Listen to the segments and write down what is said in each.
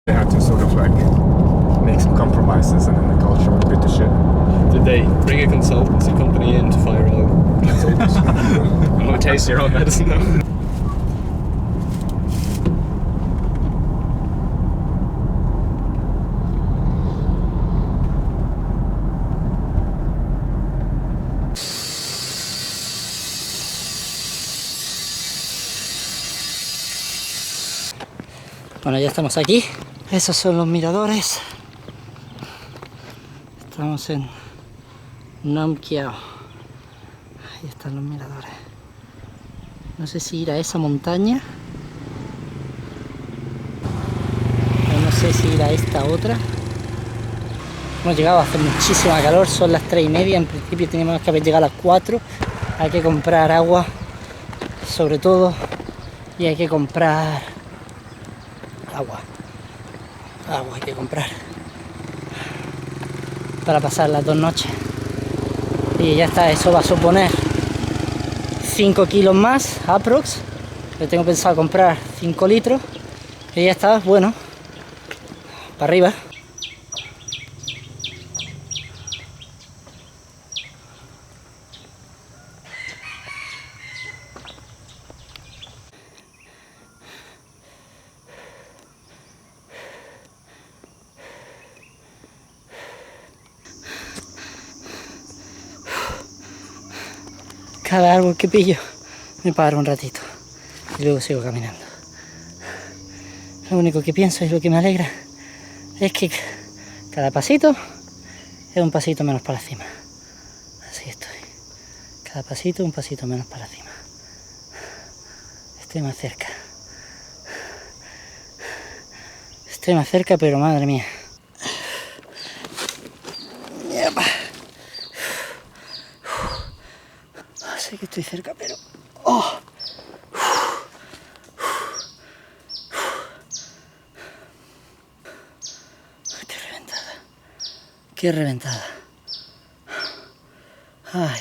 They had to sort of like make some compromises and then the culture went a bit to shit. Did they bring a consultancy company in to fire all consultants? Oh, taste your own medicine though. Bueno, ya estamos aquí. Esos son los miradores. Estamos en Nam Kiao. Ahí están los miradores. No sé si ir a esa montaña o no sé si ir a esta otra. Hemos llegado, hace muchísima calor, son las 3:30. En principio teníamos que haber llegado a las 4. Hay que comprar agua, sobre todo, y hay que comprar agua hay que comprar para pasar las 2 noches. Y ya está, eso va a suponer 5 kilos más aprox. Le tengo pensado comprar 5 litros y ya está, bueno, para arriba. Cada árbol que pillo me paro un ratito y luego sigo caminando. Lo único que pienso y lo que me alegra es que cada pasito es un pasito menos para la cima. Así estoy. Cada pasito un pasito menos para la cima. Estoy más cerca. Estoy más cerca, pero madre mía. Sé que estoy cerca, pero... ¡oh! ¡Qué reventada! ¡Qué reventada! ¡Ay!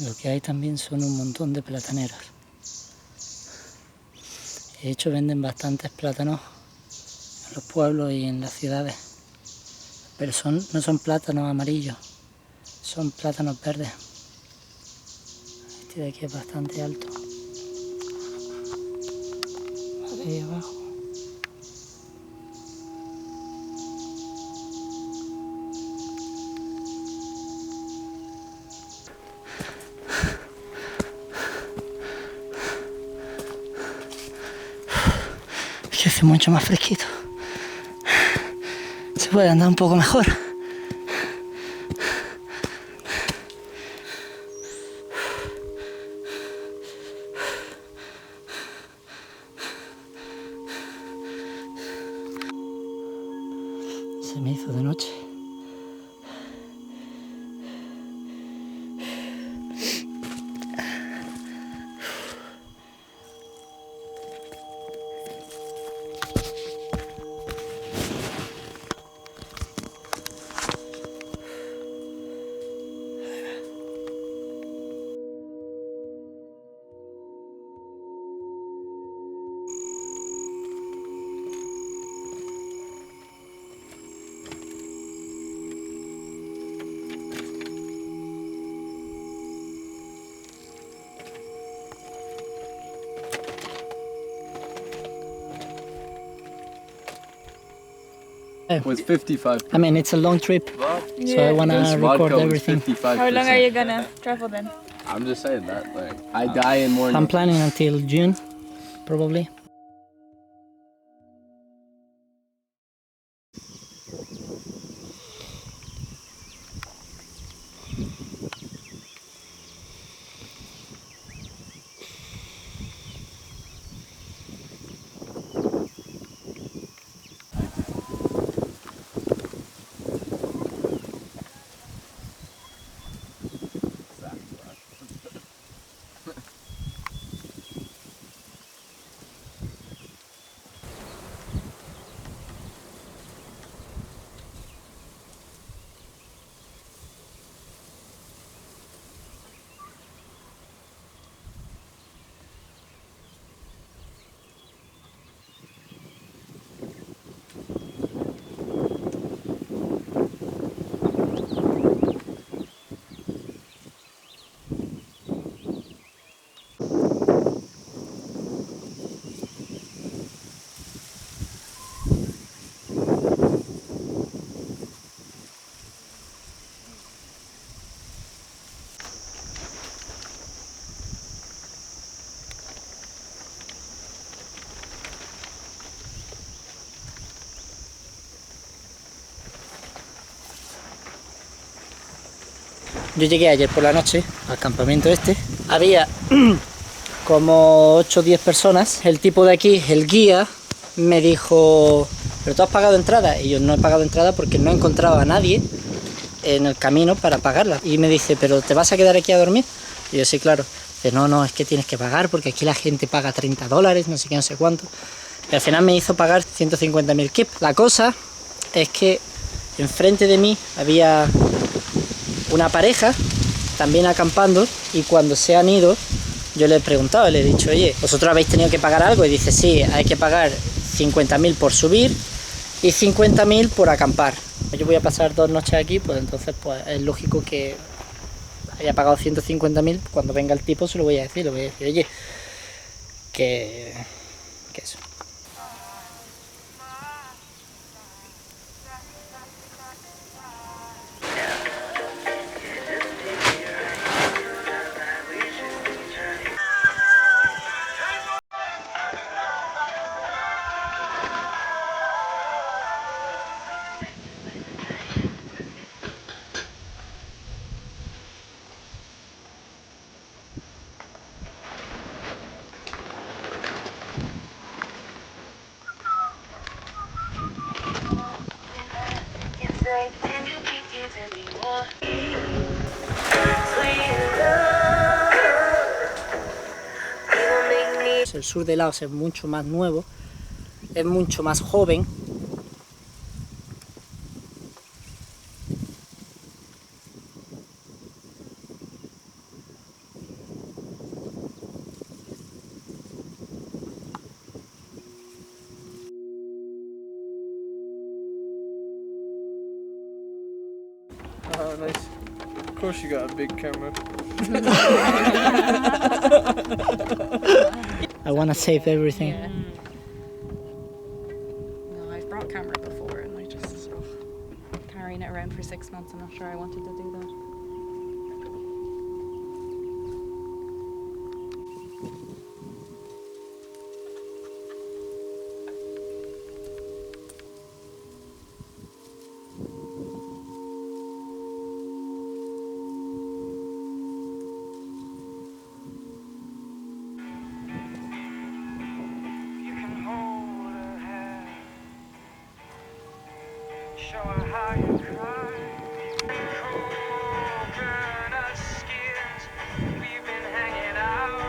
Lo que hay también son un montón de plataneros. De hecho venden bastantes plátanos en los pueblos y en las ciudades, pero no son plátanos amarillos, son plátanos verdes. Este de aquí es bastante alto. Ahí abajo. Es que hace mucho más fresquito. Se puede andar un poco mejor. Se me hizo de noche. Was 55. I mean, it's a long trip, so I wanna This record vodka was everything. 55%. How long are you gonna travel then? I'm just saying that, like, I die in morning. I'm planning until June, probably. Yo llegué ayer por la noche al campamento este. Había como 8 o 10 personas. El tipo de aquí, el guía, me dijo, ¿pero tú has pagado entrada? Y yo no he pagado entrada porque no he encontrado a nadie en el camino para pagarla. Y me dice, ¿pero te vas a quedar aquí a dormir? Y yo, sí, claro. Dice, no, es que tienes que pagar porque aquí la gente paga $30, no sé qué, no sé cuánto. Y al final me hizo pagar 150.000 kips. La cosa es que enfrente de mí había una pareja también acampando y cuando se han ido yo le he preguntado, le he dicho, oye, ¿vosotros habéis tenido que pagar algo? Y dice, sí, hay que pagar 50.000 por subir y 50.000 por acampar. Yo voy a pasar 2 noches aquí, pues entonces pues es lógico que haya pagado 150.000. Cuando venga el tipo se lo voy a decir, oye, que eso. El sur de Laos es mucho más nuevo, es mucho más joven. Oh, nice. Of course you got a big camera. I want to save everything. Yeah. No, I've brought camera before and I just carrying it around for 6 months. I'm not sure I wanted to do that. Show her how you cry. Coconut skins, we've been hanging out.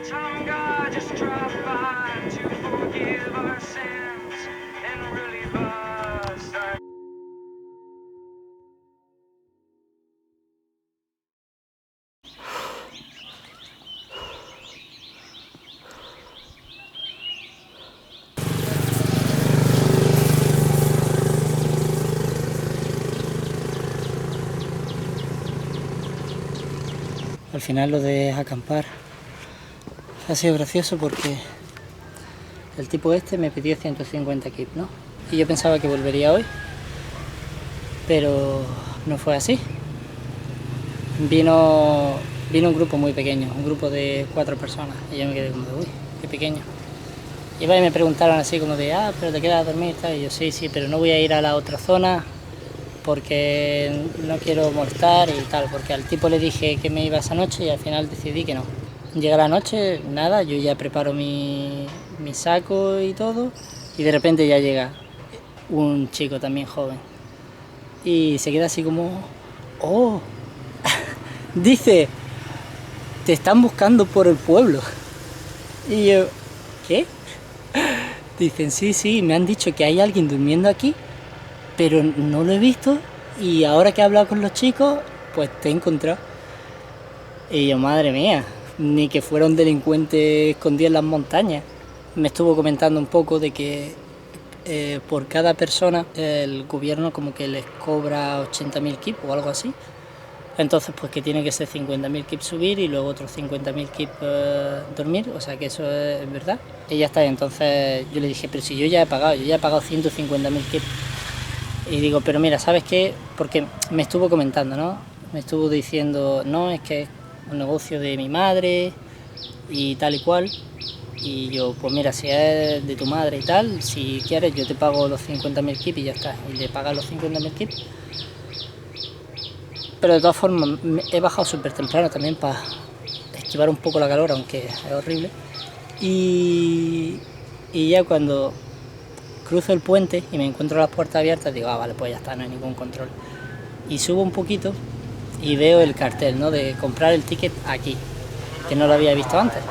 Tom God just dropped by to forgive our sins and relieve us. Al final lo de acampar ha sido gracioso porque el tipo este me pidió 150 kips, ¿no? Y yo pensaba que volvería hoy, pero no fue así. Vino un grupo muy pequeño, un grupo de 4 personas, y yo me quedé como de, uy, qué pequeño. Y me preguntaron así como de, pero te quedas a dormir, tal. Y yo, sí, pero no voy a ir a la otra zona porque no quiero molestar y tal, porque al tipo le dije que me iba esa noche y al final decidí que no. Llega la noche, nada, yo ya preparo mi saco y todo, y de repente ya llega un chico también joven y se queda así como, oh, dice, te están buscando por el pueblo. Y yo, ¿qué? Dicen, sí, me han dicho que hay alguien durmiendo aquí, pero no lo he visto y ahora que he hablado con los chicos, pues te he encontrado. Y yo, madre mía, ni que fuera un delincuente escondido en las montañas. Me estuvo comentando un poco de que por cada persona el gobierno como que les cobra 80.000 kips o algo así. Entonces pues que tiene que ser 50.000 kips subir y luego otros 50.000 kips dormir, o sea que eso es verdad. Y ya está, entonces yo le dije, pero si yo ya he pagado 150.000 kips. Y digo, pero mira, ¿sabes qué? Porque me estuvo comentando, ¿no? Me estuvo diciendo, no, es que es un negocio de mi madre y tal y cual. Y yo, pues mira, si es de tu madre y tal, si quieres yo te pago los 50.000 kips y ya está. Y le pagas los 50.000 kips. Pero de todas formas he bajado súper temprano también para esquivar un poco la calor, aunque es horrible. Y ya cuando cruzo el puente y me encuentro las puertas abiertas, digo, vale, pues ya está, no hay ningún control. Y subo un poquito y veo el cartel, ¿no?, de comprar el ticket aquí, que no lo había visto antes.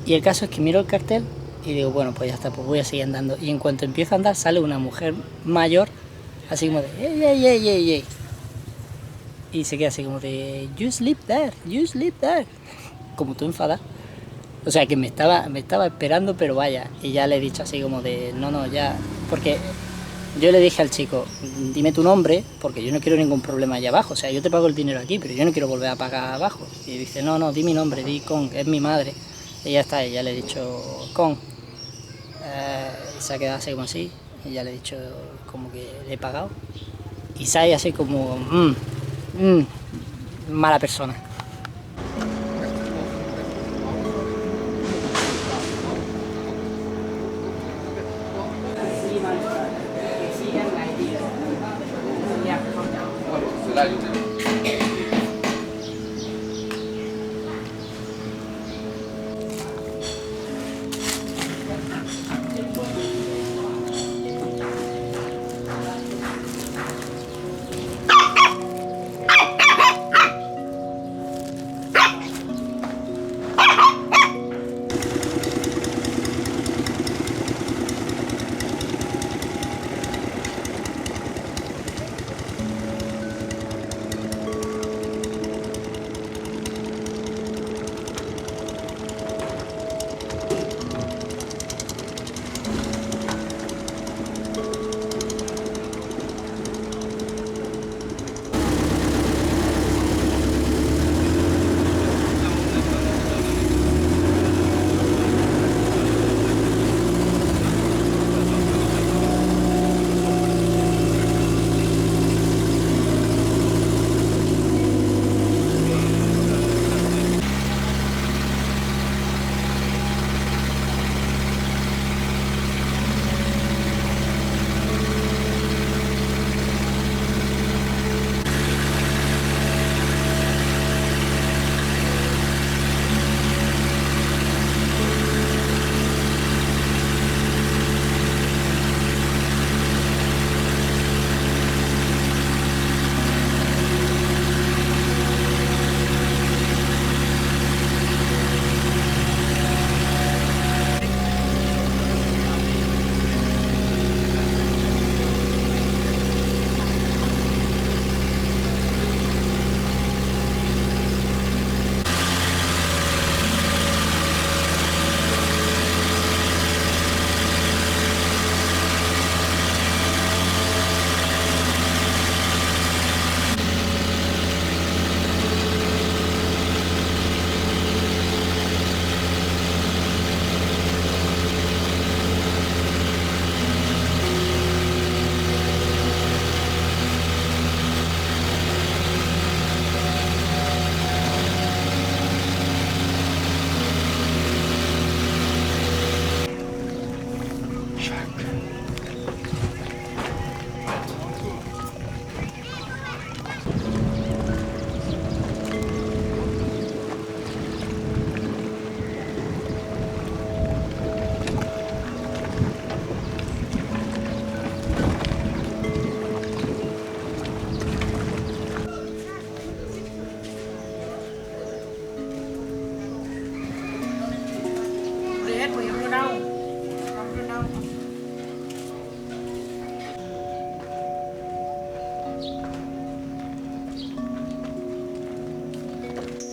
Y el caso es que miro el cartel y digo, bueno, pues ya está, pues voy a seguir andando. Y en cuanto empiezo a andar sale una mujer mayor, así como de, ey. Y se queda así como de, you sleep there, como tú enfadada. O sea que me estaba esperando, pero vaya. Y ya le he dicho así como de, no, ya. Porque yo le dije al chico, dime tu nombre, porque yo no quiero ningún problema allá abajo. O sea, yo te pago el dinero aquí, pero yo no quiero volver a pagar abajo. Y dice, no, di mi nombre, di Con, es mi madre. Y ya está, y ya le he dicho Con. Y se ha quedado así como así. Y ya le he dicho como que le he pagado. Y se ha ido así como, mala persona.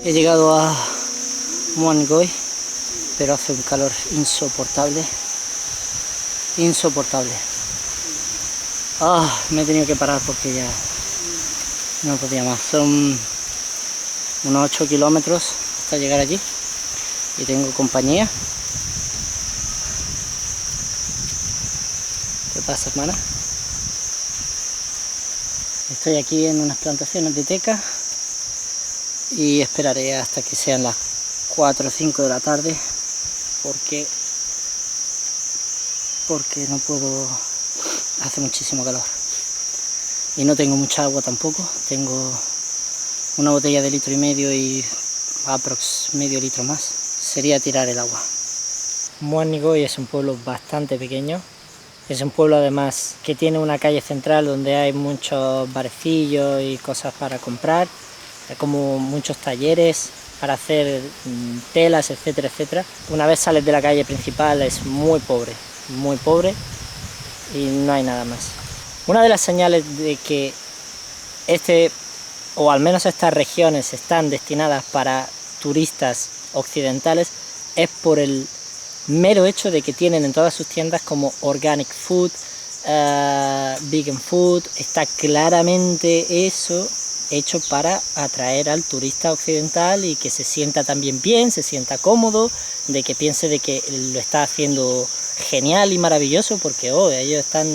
He llegado a Muan Ngoy, pero hace un calor insoportable. Me he tenido que parar porque ya no podía más. Son unos 8 kilómetros hasta llegar allí y tengo compañía. ¿Qué pasa, hermana? Estoy aquí en unas plantaciones de teca y esperaré hasta que sean las 4 o 5 de la tarde porque no puedo, hace muchísimo calor y no tengo mucha agua tampoco, tengo una botella de 1,5 litros y aprox medio litro más, sería tirar el agua. Muárnigoy es un pueblo bastante pequeño, es un pueblo además que tiene una calle central donde hay muchos barecillos y cosas para comprar, como muchos talleres para hacer telas, etcétera, etcétera. Una vez sales de la calle principal es muy pobre y no hay nada más. Una de las señales de que o al menos estas regiones están destinadas para turistas occidentales es por el mero hecho de que tienen en todas sus tiendas como organic food, vegan food. Está claramente eso hecho para atraer al turista occidental y que se sienta también bien, se sienta cómodo, de que piense de que lo está haciendo genial y maravilloso, porque ellos están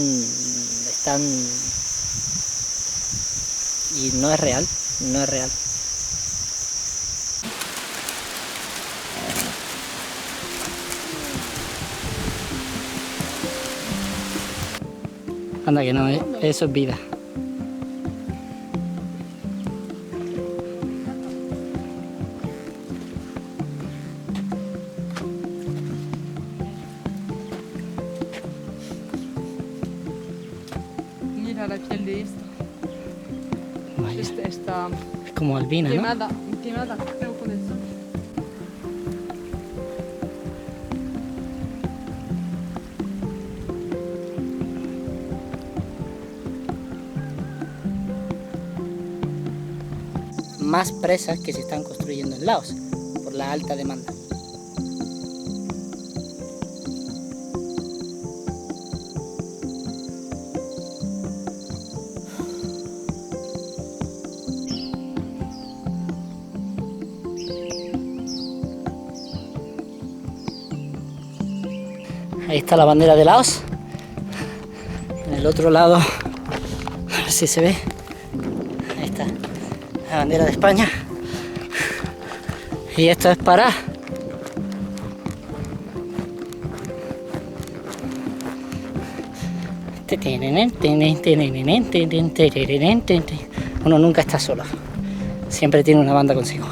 y no es real, no es real. Anda que no, eso es vida. Mira la piel de esta. Vaya, Está es como albina, ¿no? quemada, creo con el sol. Más presas que se están construyendo en Laos por la alta demanda. Ahí está la bandera de Laos. En el otro lado, a ver si se ve. Ahí está la bandera de España. Y esto es para uno nunca está solo, siempre tiene una banda consigo.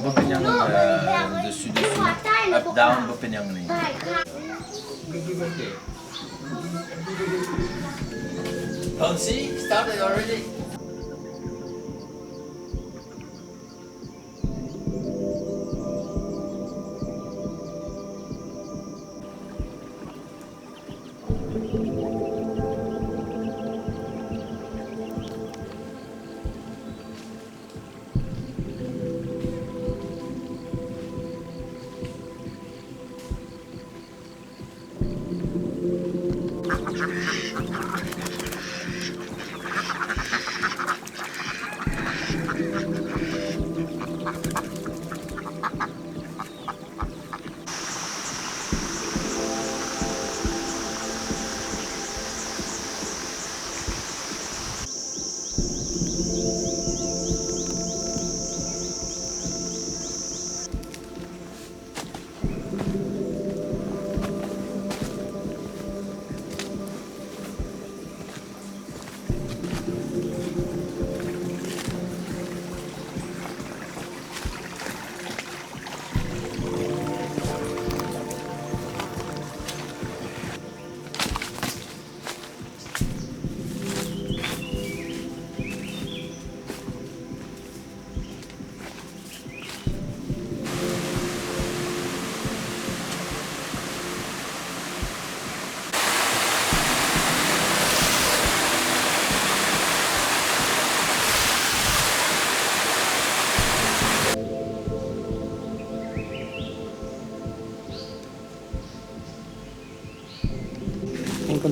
Bố penyang dessus, up down, bố penyang ni. Oh, see, started already.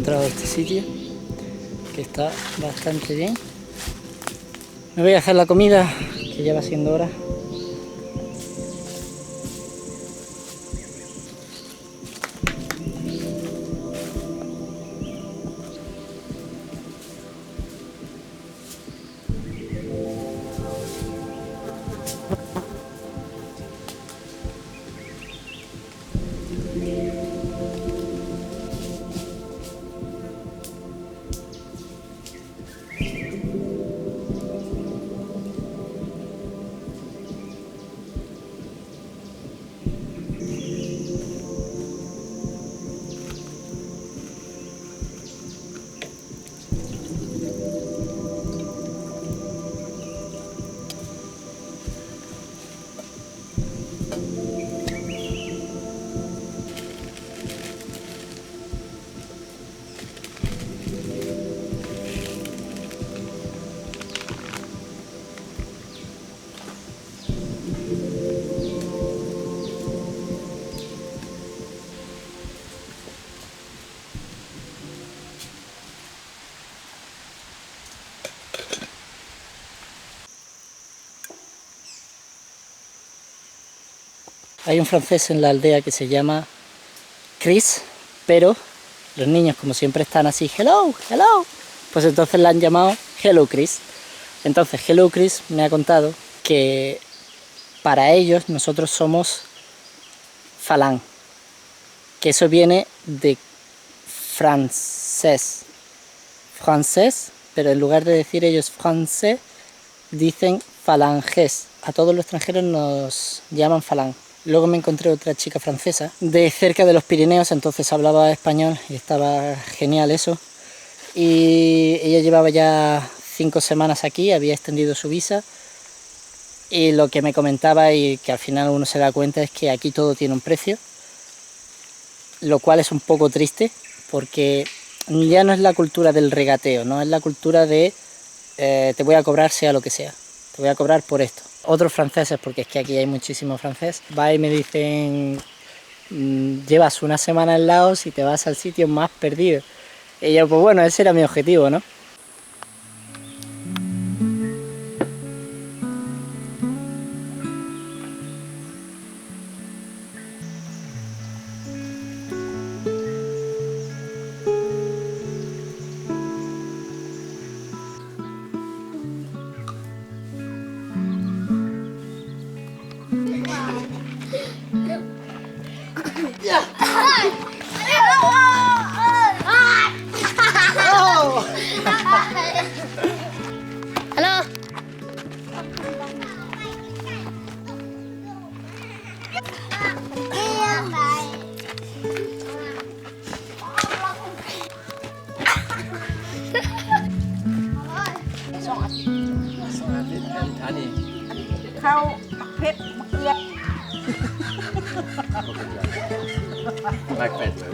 encontrado este sitio, que está bastante bien. Me voy a hacer la comida, que ya va siendo hora. Hay un francés en la aldea que se llama Chris, pero los niños, como siempre están así, hello, hello, pues entonces la han llamado Hello Chris. Entonces Hello Chris me ha contado que para ellos nosotros somos Falan, que eso viene de francés, pero en lugar de decir ellos francés, dicen falanges. A todos los extranjeros nos llaman Falan. Luego me encontré otra chica francesa de cerca de los Pirineos, entonces hablaba español y estaba genial eso. Y ella llevaba ya 5 semanas aquí, había extendido su visa. Y lo que me comentaba, y que al final uno se da cuenta, es que aquí todo tiene un precio. Lo cual es un poco triste, porque ya no es la cultura del regateo, ¿no? Es la cultura de te voy a cobrar sea lo que sea, te voy a cobrar por esto. Otros franceses, porque es que aquí hay muchísimo francés, va y me dicen, llevas una semana en Laos y te vas al sitio más perdido. Y yo, pues bueno, ese era mi objetivo, ¿no? Black Panther.